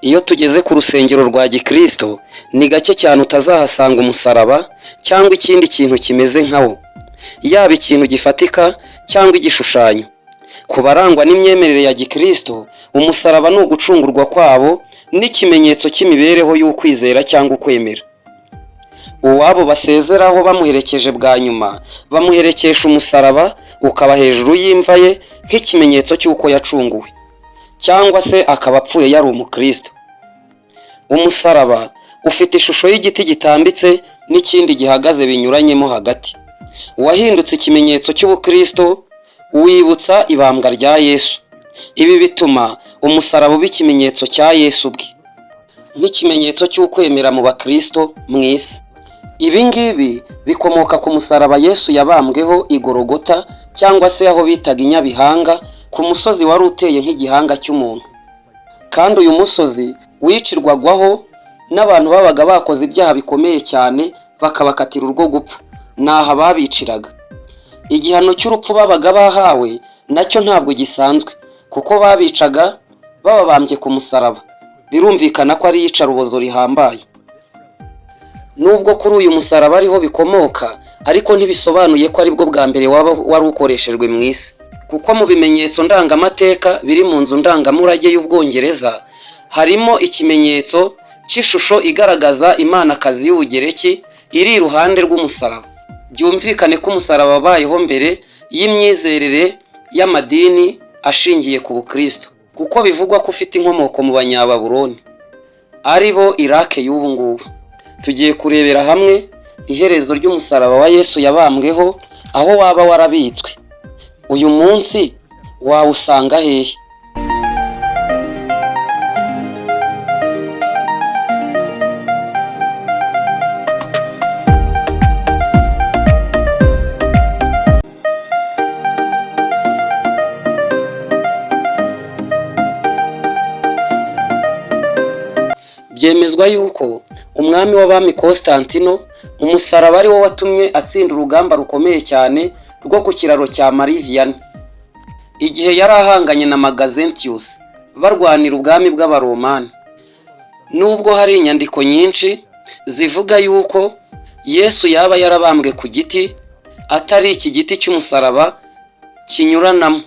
Iyo tugeze ku rusengero rwa Gikristo ni gake cyane utazahasanga umusaraba cyangwa ikindi kintu kimeze nkawo, yaba ikintu gifatika cyangwa igishushanyo. Ku barangwa n'imyemerere ya Gikristo, umusaraba ni ugucungurwa kwabo n'ikimenyetso cy'imibereho y'ukwizera cyangwa ukwemera. Uwabo basezeraho bamuherekeje bwa nyuma, bamuherekesha umusaraba ukaba hejuru y'imva ye nk'ikimenyetso cy'uko yacunguwe, cyangwa se akaba apfuye yari umukristo. Umusaraba ufite ishusho y'igiti gitambitse n'ikindi gihagaze binyuranyemo hagati. Uwahindutse ikimenyetso cy'ubukristo wibutsa ibambwa rya Yesu. Ibi bituma umusaraba uba ikimenyetso cya Yesu ubwe, nk'ikimenyetso cy'ukwemera mu bakristo mu isi. Ibi ngibi bikomoka ku musaraba Yesu yabambweho i Gologota, cyangwa se aho bitaga i Nyabihanga, ku musozi wari uteye nk'igihanga cy'umuntu. Kandi uyu musozi wicirwagwaho n'abantu babaga bakoze ibyaha bikomeye cyane, bakabakatira urwo gupfa. Naha babiciraga. Igihano cy'urupfu babaga bahawe nacyo ntabwo gisanzwe, kuko babicaga bababambye ku musaraba. Birumvikana ko ari iyicarubozo rihambaye. Nubwo kuri uyu musaraba ariho bikomoka, ariko ntibisobanuye ko aribwo bwa mbere wari ukoreshejwe mu isi, kuko mu bimenyetso ndangamateka biri mu nzu ndangamurage y'Ubwongereza harimo ikimenyetso cy'ishusho igaragaza imanakazi y'Ubugereki iri iruhande rw'umusaraba. Byumvikane ko umusaraba wabayeho mbere y'imyizerere y'amadini ashingiye ku Bukristo, kuko bivugwa ko ufite inkomoko mu Banyababuloni, ari bo Iraki y'ubu ngubu. Tugiye kurebera hamwe iherezo ry'umusaraba wa Yesu yabambweho, aho waba warabitswe. Uyu munsi wawusanga hehe? Byemezwa yuko umwami w'abami Constantino, umusaraba ari wo watumye atsinda urugamba rukomeye cyane rwo ku kiraro cya Marivian, igihe yari ahanganye na Magazentius barwanira ubwami bw'Abaromani. Nubwo hari inyandiko nyinshi zivuga yuko Yesu yaba yarabambwe ku giti, atari iki giti cy'umusaraba kinyuranamo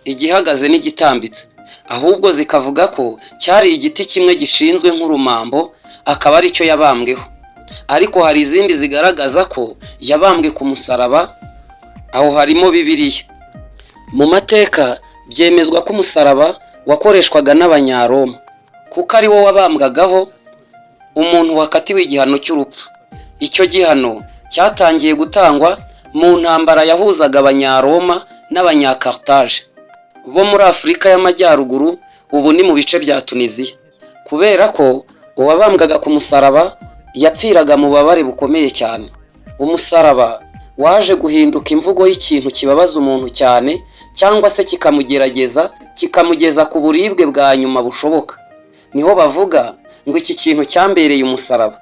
igihagaze n'igitambitse, ahubwo zikavuga ko cyari igiti kimwe gishinzwe nk'urumambo, akaba ari cyo yabambweho. Ariko hari izindi zigaragaza ko yabambwe ku musaraba, aho harimo Bibiliya. Mu mateka byemezwa ko umusaraba wakoreshwaga n'Abanyaroma, kuko ari wo wabambwagaho umuntu wakatiwe igihano cy'urupfu. Icyo gihano cyatangiye gutangwa mu ntambara yahuzaga Abanyaroma n'Abanyakartaje bo muri Afurika y'Amajyaruguru, ubu ni mu bice bya Tunisia, kubera ko uwabambwaga ku musaraba yapfiraga mu bubabare bukomeye cyane. Umusaraba waje guhinduka imvugo y'ikintu kibabaza umuntu cyane, cyangwa se kikamugeza ku buribwe bwa nyuma bushoboka. Niho bavuga ngo iki kintu cyambereye umusaraba.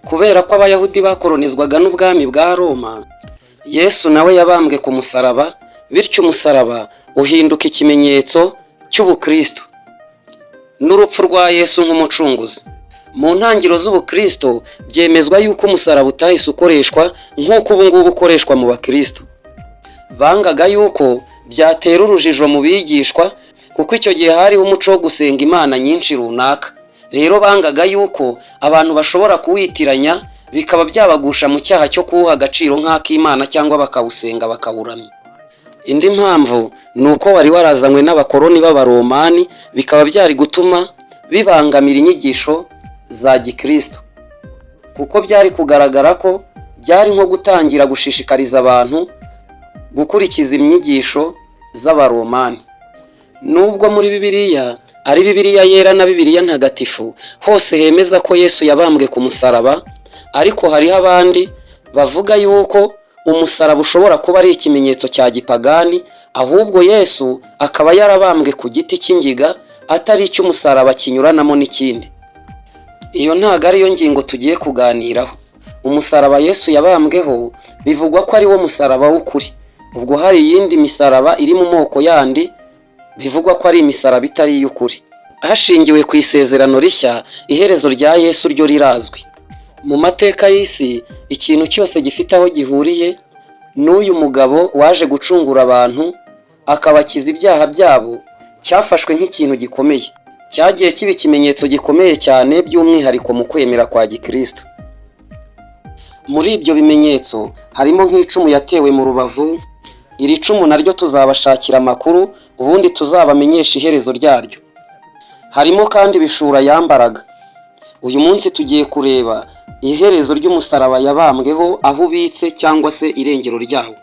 Kubera ko Abayahudi bakoronizwaga n'ubwami bwa Roma, Yesu nawe yabambwe ku musaraba, bityo umusaraba uhinduka ikimenyetso cy'ubukristo n'urupfu rwa Yesu nk'umucunguzi. Mu ntangiriro z'ubukristo byemezwa yuko umusaraba utahise ukoreshwa nk'uko ubu ngubu ukoreshwa mu bakristo. Bangaga yuko byatera urujijo mu bigishwa, kuko icyo gihe hariho umuco wo gusenga imana nyinshi runaka. Rero bangaga yuko abantu bashobora kuwitiranya, bikaba byabagusha mu cyaha cyo kuwuha agaciro nk'ak'Imana, cyangwa bakawusenga bakawuramya. Indi mpamvu ni uko wari warazanywe n'abakoloni b'Abaromani, bikaba byari gutuma bibangamira inyigisho za Gikristo, kuko byari kugaragara ko byari nko gutangira gushishikariza abantu gukurikiza inyigisho z'Abaromani. Nubwo muri Bibiliya, ari Bibiliya yera na Bibiliya ntagatifu, hose hemeza ko Yesu yabambwe ku musaraba, ariko hariho abandi bavuga yuko umusaraba ushobora kuba ari ikimenyetso cya gipagani, ahubwo Yesu akaba yarabambwe ku giti cy'ingiga, atari icy'umusaraba kinyuranamo n'ikindi. Iyo ntago ariyo ngingo tugiye kuganiraho. Umusaraba Yesu yabambweho bivugwa ko ari wo musaraba w'ukuri. Ubwo hari iyindi misaraba iri mu moko yandi bivugwa ko ari imisaraba itari iy'ukuri. Hashingiwe ku isezerano rishya, iherezo rya Yesu ryo rirazwi. Mu mateka y'isi, ikintu cyose gifite aho gihuriye n'uyu mugabo waje gucungura abantu akabakiza ibyaha byabo cyafashwe nk'ikintu gikomeye. Cyagiye kiba ikimenyetso gikomeye cyane by'umwihariko mu kwemera kwa Gikristo. Muri ibyo bimenyetso harimo nk'icumu yatewe mu rubavu. Iri cumu naryo tuzabashakira amakuru ubundi tuzabamenyesha iherezo ryaryo. Harimo kandi ibishura yambaraga. Uyu munsi tugiye kureba iherezo ry'umusaraba yabambweho, aho ubitse cyangwa se irengero ryawo.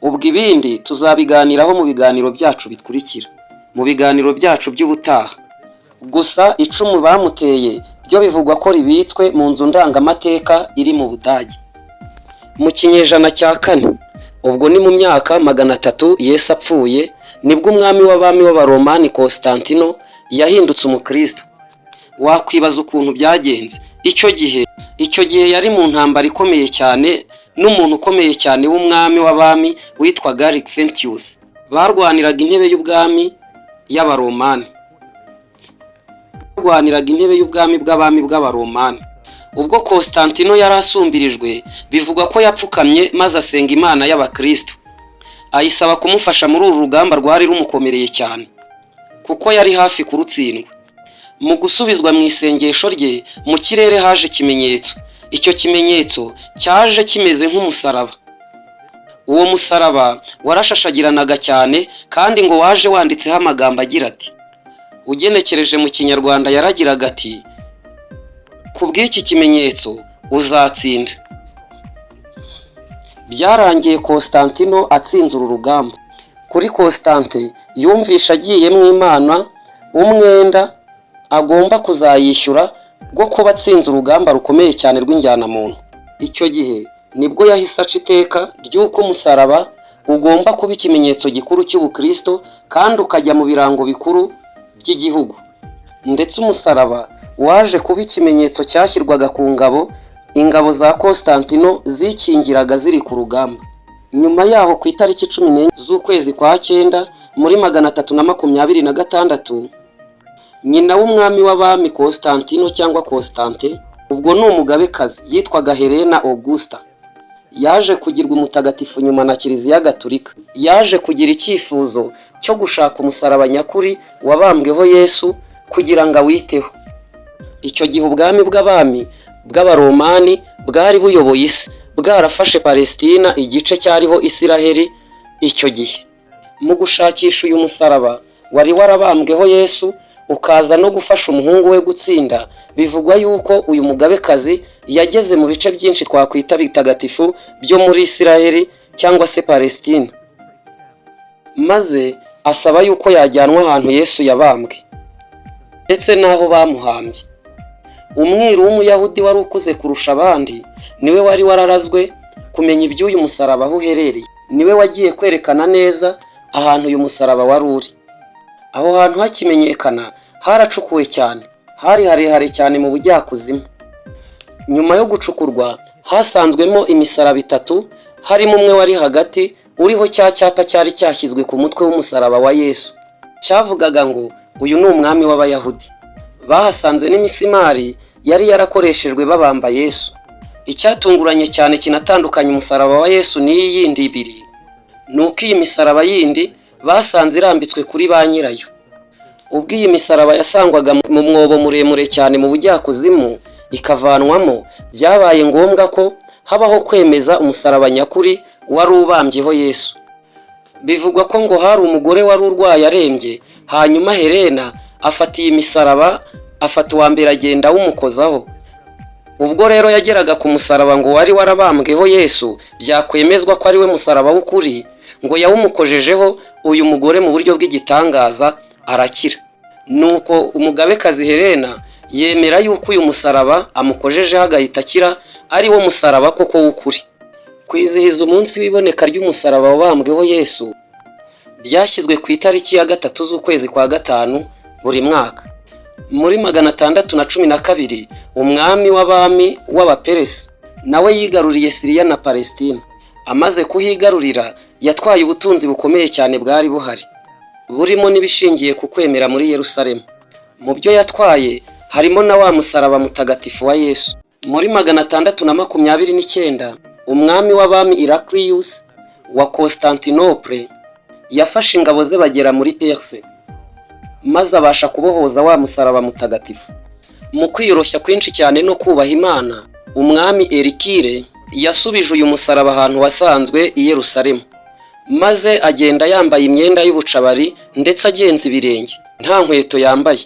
Ubwo ibindi tuzabiganiraho mu biganiro byacu bikurikira, mu biganiro byacu by'ubutaha. Gusa icumu bamuteye ryo bivugwa ko ribitswe mu nzu ndangamateka iri mu Budage. Mu kinyejana cya 4, ubwo ni mu myaka 300 Yesu apfuye, nibwo umwami w'abami w'abaromani Constantino yahindutse umukristo. Wakwibaza ukuntu byagenze. Icyo gihe yari mu ntambara ikomeye cyane n'umuntu ukomeye cyane w'umwami w'abami witwaga Alexentius. Barwaniraga intebe y'ubwami y'abaromani. bw'abami bw'abaromani. Ubwo Constantino yari asumbirijwe, bivugwa ko yapfukamye maze asenga Imana y'abakristo, ayisaba kumufasha muri uru rugamba rwari rumukomereye cyane, kuko yari hafi kurutsindwa. Mu gusubizwa mu isengesho rye, mu kirere haje ikimenyetso. Icyo kimenyetso cyaje kimeze nk'umusaraba. Uwo musaraba warashashagiranaga cyane, kandi ngo waje wanditseho amagambo agira ati, ugenekereje mu Kinyarwanda yaragiraga ati, kubw'iki kimenyetso uzatsinda. Byarangiye Constantino atsinze uru rugamba. Kuri Constante yumvisha agiye mu Imana umwenda agomba kuzayishyura rwo kuba atsinze urugamba rukomeye cyane rw'injyanamuntu. Icyo gihe nibwo yahise aca iteka ry'uko umusaraba ugomba kuba ikimenyetso gikuru cy'ubukristo kandi ukajya mu birango bikuru by'igihugu. Ndetse umusaraba waje kuba ikimenyetso cyashyirwaga ku ingabo za Constantino zikingiraga ziri ku rugamba. Nyuma yaho ku itariki 14 z'ukwezi kwa 9 muri 326, nyina w'umwami w'abami Constantino cyangwa Constante, ubwo ni umugabekazi yitwaga Helena Augusta, yaje kugirwa umutagatifu nyuma na Kiliziya Gatolika. Yaje kugira icyifuzo cyo gushaka umusaraba nyakuri wabambweho Yesu kugira ngo awiteho. Icyo gihe ubwami bw'abami bw'abaromani bwari buyoboye isi, bwarafashe Palestina, igice cyariho Isiraheli icyo gihe. Mu gushakisha uyu musaraba wari warabambweho Yesu ukaza no gufasha umuhungu we gutsinda, bivugwa yuko uyu mugabekazi yageze mu bice byinshi twakwita bitagatifu byo muri Isiraheli cyangwa se Palestina, maze asaba yuko yajyanwa ahantu Yesu yabambwe ndetse n'aho bamuhambye. Umwiru w'umuyahudi wari ukuze kurusha abandi, niwe wari wararazwe kumenya iby'uyu musaraba aho uherereye. Niwe wagiye kwerekana neza ahantu uyu musaraba wari uri. Aho hantu hakimenyekana haracukuwe cyane, hari harehare cyane mu bujyakuzimu. Nyuma yo gucukurwa hasanzwemo imisaraba 3, harimo umwe wari hagati uriho cya cyapa cyari cyashyizwe ku mutwe w'umusaraba wa Yesu, cyavugaga ngo uyu ni umwami w'abayahudi. Bahasanze n'imisimari yari yarakoreshejwe babamba Yesu. Icyatunguranye cyane kinatandukanye umusaraba wa Yesu n'iyi yindi ibiri, nuko iyi misaraba yindi basanze irambitswe kuri ba nyirayo. Ubwo iyi misaraba yasangwaga mu mwobo muremure cyane mu bujyakuzimu ikavanwamo, byabaye ngombwa ko habaho kwemeza umusaraba nyakuri wari ubambyeho Yesu. Bivugwa ko ngo hari umugore wari urwaye arembye, hanyuma Helena afata iyi misaraba, afata uwa mbere agenda awumukozaho. Ubwo rero yageraga ku musaraba ngo wari warabambweho Yesu, byakwemezwa ko ari we musaraba w'ukuri, ngo yawumukojejeho uyu mugore mu buryo bw'igitangaza arakira. Nuko umugabekazi Helena yemera yuko uyu musaraba amukojejeho agahita akira, ari wo musaraba koko w'ukuri. Kwizihiza umunsi w'iboneka ry'umusaraba wabambweho Yesu byashyizwe ku itariki ya 3 z'ukwezi kwa 5 buri mwaka. Muri 612 umwami w'abami w'abaperesi nawe yigaruriye Siriya na Palestina. Amaze kuhigarurira yatwaye ubutunzi bukomeye cyane bwari buhari, burimo n'ibishingiye ku kwemera muri Yerusalemu. Mu byo yatwaye harimo na wa musaraba mutagatifu wa Yesu. Muri 629 umwami w'abami Heraclius wa Constantinople yafashe ingabo ze bagera muri Perse, maze abasha kubohoza wa musaraba mutagatifu. Mu kwiyoroshya kwinshi cyane no kubaha Imana, umwami Erikire yasubije uyu musaraba ahantu wasanzwe i Yerusalemu, maze agenda yambaye imyenda y'ubucabari ndetse agenza ibirenge, nta nkweto yambaye.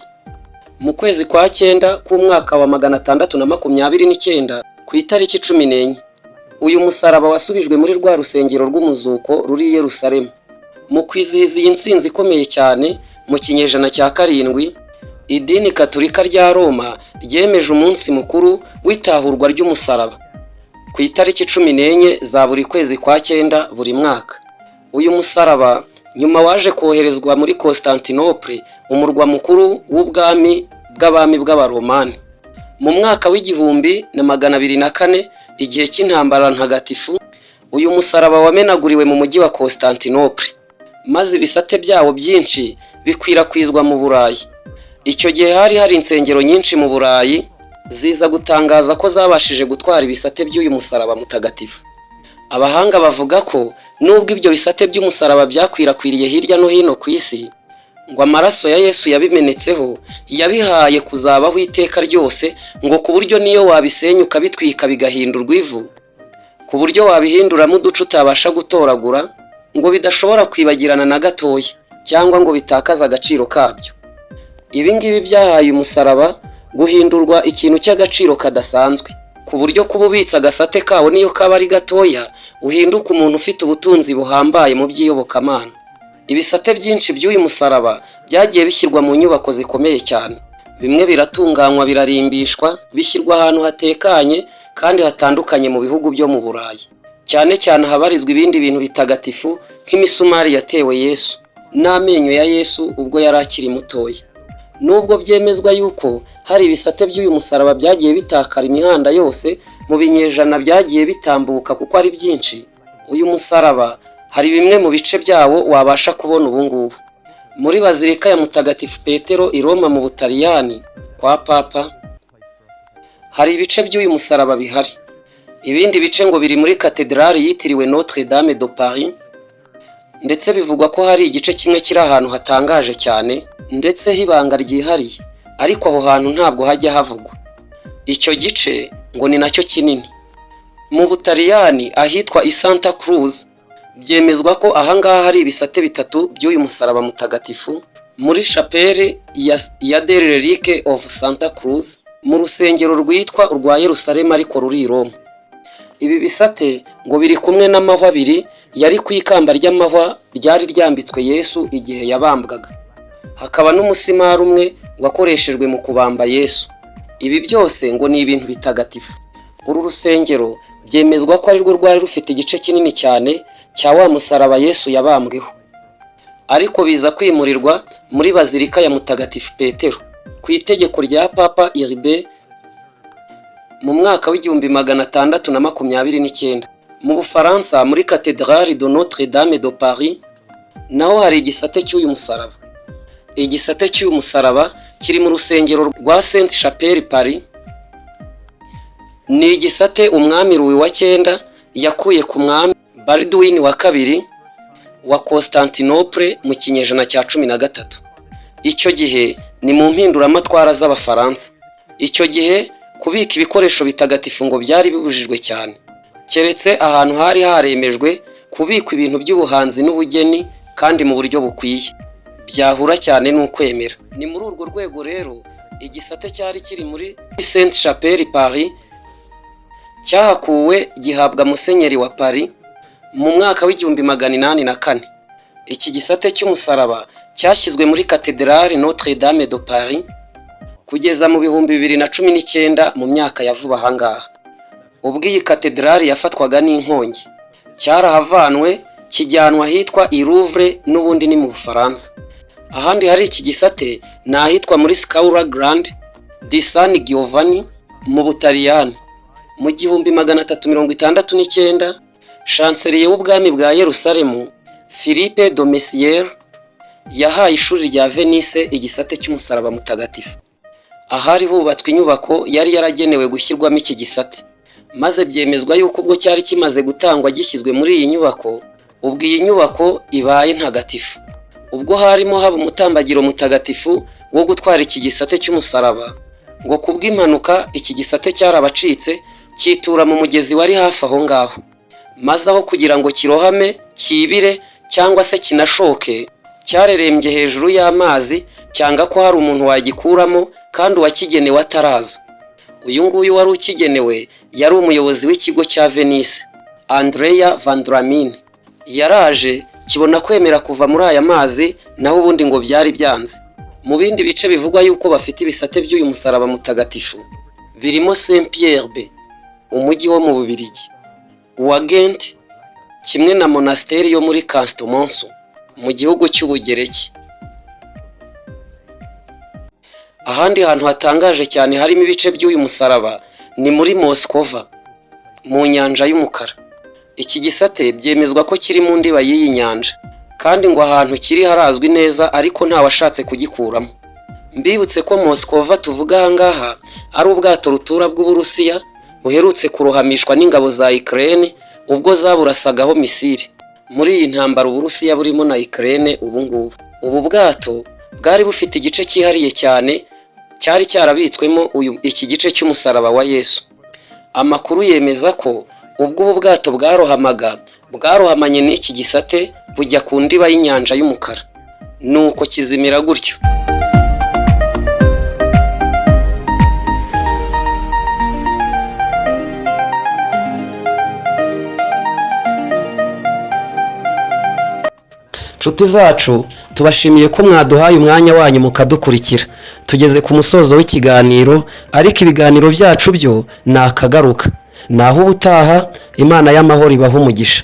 Mu kwezi kwa 9 k'umwaka wa 629 ku itariki 14, uyu musaraba wasubijwe muri rwa rusengero rw'umuzuko ruri i Yerusalemu. Mu kwizihiza iyi ntsinzi ikomeye cyane mu kinyejana cya 7, idini Katolika rya Roma ryemeje umunsi mukuru w'itahurwa ry'umusaraba ku itariki 14 za buri kwezi kwa 9 buri mwaka. Uyu musaraba nyuma waje koherezwa muri Constantinople, umurwa mukuru w'ubwami bw'abami bw'abaromani. Mu mwaka w'1204, igihe cy'intambara ntagatifu, uyu musaraba wamenaguriwe mu mujyi wa Constantinople, maze ibisate byawo byinshi bikwirakwizwa mu Burayi. Icyo gihe hari insengero nyinshi mu Burayi ziza gutangaza ko zabashije gutwara ibisate by'uyu musaraba mutagatifu. Abahanga bavuga ko nubwo ibyo bisate by'umusaraba byakwirakwiriye hirya no hino ku isi, ngo amaraso ya Yesu yabimenetseho yabihaye kuzabaho iteka ryose, ngo ku buryo niyo wabisenyuka bitwika bigahindurwa ivu, ku buryo wabihinduramo uduce utabasha gutoragura, ngo bidashobora kwibagirana na gatoya cyangwa ngo bitakaze agaciro kabyo. Ibi ngibi byahaye umusaraba guhindurwa ikintu cy'agaciro kadasanzwe, ku buryo kuba ubitsa agasate kawo niyo kaba ari gatoya uhinduka umuntu ufite ubutunzi buhambaye mu by'iyobokamana. Ibisate byinshi by'uyu musaraba byagiye bishyirwa mu nyubako zikomeye cyane, bimwe biratunganywa birarimbishwa, bishyirwa ahantu hatekanye kandi hatandukanye mu bihugu byo mu Burayi, cyane cyane habarizwa ibindi bintu bitagatifu nk'imisumari yatewe Yesu n'amenyo ya Yesu ubwo yari akiri mutoya. Nubwo byemezwa yuko hari ibisate by'uyu musaraba byagiye bitakara imihanda yose mu binyejana byagiye bitambuka kuko ari byinshi, uyu musaraba hari bimwe mu bice byawo wabasha kubona ubu ngubu. Muri Bazilika ya Mutagatifu Petero i Roma mu Butaliyani kwa Papa hari ibice by'uyu musaraba bihari. Ibindi bice ngo biri muri katedrali yitiriwe Notre Dame de Paris, ndetse bivugwa ko hari igice kimwe kiri ahantu hatangaje cyane ndetse hibanga ryihariye, ariko aho hantu ntabwo hajya havugwa. Icyo gice ngo ni nacyo kinini. Mu Butaliyani ahitwa i Santa Cruz byemezwa ko ahangaha hari ibisate bitatu by'uyu musaraba mutagatifu muri chapelle ya Del Relique of Santa Cruz, mu rusengero rwitwa urwa Yerusalemu ariko ruri i Roma. Ibi bisate ngo biri kumwe n'amahwa abiri yari ku ikamba ry'amahwa ryari ryambitswe Yesu igihe yabambwaga, hakaba n'umusimari umwe wakoreshejwe mu kubamba Yesu. Ibi byose ngo ni ibintu bitagatifu. Uru rusengero byemezwa ko ari rwo rwari rufite igice kinini cyane cya wa musaraba Yesu yabambweho, ariko biza kwimurirwa muri Bazilika ya Mutagatifu Petero ku itegeko rya Papa Urbain mu mwaka w'1629. Mu Bufaransa muri Cathedrale de Notre Dame de Paris naho hari igisate cy'uyu musaraba. Igisate cy'uyu musaraba kiri mu rusengero rwa Sainte Chapelle Paris. Ni igisate umwami Louis wa 9 yakuye ku mwami Baldwin wa 2 wa Constantinople mu kinyejana cya 13. Icyo gihe ni mu mpinduramatwara z'Abafaransa. Icyo gihe kubika ibikoresho bitagatifu ngo byari bibujijwe cyane, keretse ahantu hari haremejwe kubika ibintu by'ubuhanzi n'ubugeni kandi mu buryo bukwiye, byahura cyane n'ukwemera. Ni muri urwo rwego rero igisate cyari kiri muri Sainte Chapelle Paris cyahakuwe gihabwa Musenyeri wa Paris mu mwaka w'1804. Iki gisate cy'umusaraba cyashyizwe muri Cathedrale Notre Dame de Paris kugeza mu 2019 mu myaka ya vuba ahangaha, ubwo iyi katedrali yafatwaga n'inkongi. Cyarahavanwe kijyanwa ahitwa i Louvre n'ubundi ni mu Bufaransa. Ahandi hari iki gisate ni ahitwa muri Scaura Grande di San Giovanni mu Butaliyani. Mu 1369 chancelier w'ubwami bwa Yerusalemu Philippe de Messières yahaye ishuri rya Venice igisate cy'umusaraba mutagatifu. Ahari hubatswe inyubako yari yaragenewe gushyirwamo iki gisate, maze byemezwa yuko ubwo cyari kimaze gutangwa gishyizwe muri iyi nyubako, ubwo iyi nyubako ibaye ntagatifu. Ubwo harimo haba umutambagiro mutagatifu wo gutwara iki gisate cy'umusaraba, ngo kubw'impanuka iki gisate cyarabacitse cyitura mu mugezi wari hafi aho ngaho, maze aho kugira ngo kirohame, kibire cyangwa se kinashoke, cyarerembye hejuru y'amazi cyanga ko hari umuntu wagikuramo kandi uwakigenewe ataraza. Uyu nguyu wari ukigenewe yari umuyobozi w'ikigo cya Venice, Andrea Vandramini. Yaraje kibona kwemera kuva muri aya mazi, naho ubundi ngo byari byanze. Mu bindi bice bivugwa yuko bafite ibisate by'uyu musaraba mutagatifu birimo Saint Pierre, umujyi wo mu Bubiligi, uwa Ghent, kimwe na monasteri yo muri Castemonsu mu gihugu cy'Ubugereki. Ahandi hantu hatangaje cyane harimo ibice by'uyu musaraba ni muri Moskova mu nyanja y'umukara. Iki gisate byemezwa ko kiri mu ndiba y'iyi nyanja, kandi ngo ahantu kiri harazwi neza ariko nta washatse kugikuramo. Mbibutse ko Moskova tuvuga aha ngaha ari ubwato rutura bw'Uburusiya buherutse kurohamishwa n'ingabo za Ukraine ubwo zaburasagaho misiri muri iyi ntambara Uburusiya burimo na Ukraine ubu ngubu. Ubu bwato bwari bufite igice cyihariye cyane cyari cyarabitswemo iki gice cy'umusaraba wa Yesu. Amakuru yemeza ko ubwo ubu bwato bwarohamanye n'iki gisate bujya ku ndiba y'inyanja y'umukara, nuko kizimira gutyo. Nshuti zacu, tubashimiye ko mwaduhaye umwanya wanyu mukadukurikira. Tugeze ku musozo w'ikiganiro, ariko ibiganiro byacu byo ni akagaruka. Naho ubutaha, Imana y'amahoro ibahe umugisha.